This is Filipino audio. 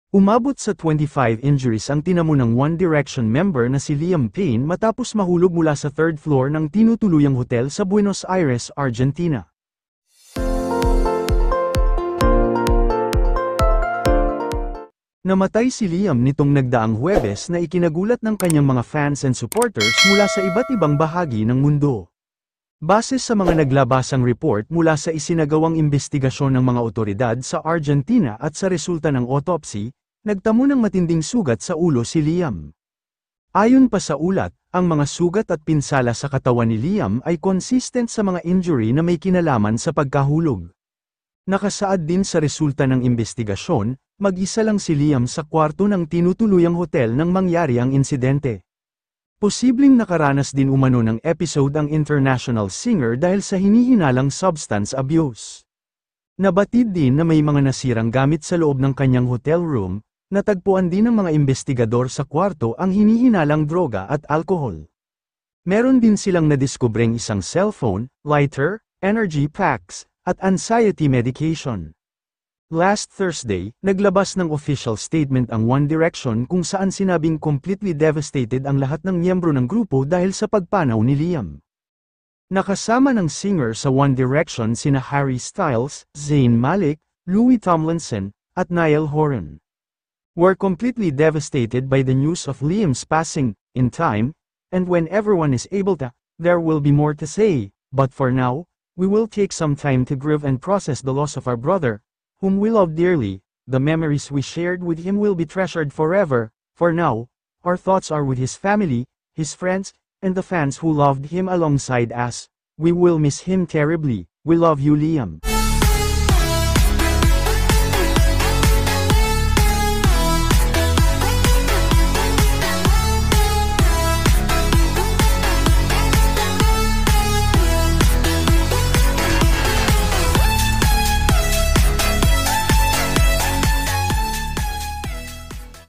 Umabot sa 25 injuries ang tinamo ng One Direction member na si Liam Payne matapos mahulog mula sa third floor ng tinutuluyang hotel sa Buenos Aires, Argentina. Namatay si Liam nitong nagdaang Huwebes na ikinagulat ng kanyang mga fans and supporters mula sa iba't ibang bahagi ng mundo. Base sa mga naglabasang report mula sa isinagawang imbestigasyon ng mga otoridad sa Argentina at sa resulta ng autopsy, nagtamo ng matinding sugat sa ulo si Liam. Ayon pa sa ulat, ang mga sugat at pinsala sa katawan ni Liam ay consistent sa mga injury na may kinalaman sa pagkahulog. Nakasaad din sa resulta ng imbestigasyon, mag-isa lang si Liam sa kwarto ng tinutuluyang hotel nang mangyari ang insidente. Posibleng nakaranas din umano ng episode ang international singer dahil sa hinihinalang substance abuse. Nabatid din na may mga nasirang gamit sa loob ng kanyang hotel room, natagpuan din ng mga investigador sa kwarto ang hinihinalang droga at alkohol. Meron din silang nadiskubreng isang cellphone, lighter, energy packs, at anxiety medication. Last Thursday, naglabas ng official statement ang One Direction kung saan sinabing completely devastated ang lahat ng miyembro ng grupo dahil sa pagpanaw ni Liam. Nakasama ng singer sa One Direction sina Harry Styles, Zayn Malik, Louis Tomlinson, at Niall Horan. We're completely devastated by the news of Liam's passing, in time, and when everyone is able to, there will be more to say, but for now, we will take some time to grieve and process the loss of our brother, whom we love dearly. The memories we shared with him will be treasured forever. For now, our thoughts are with his family, his friends, and the fans who loved him alongside us. We will miss him terribly. We love you, Liam.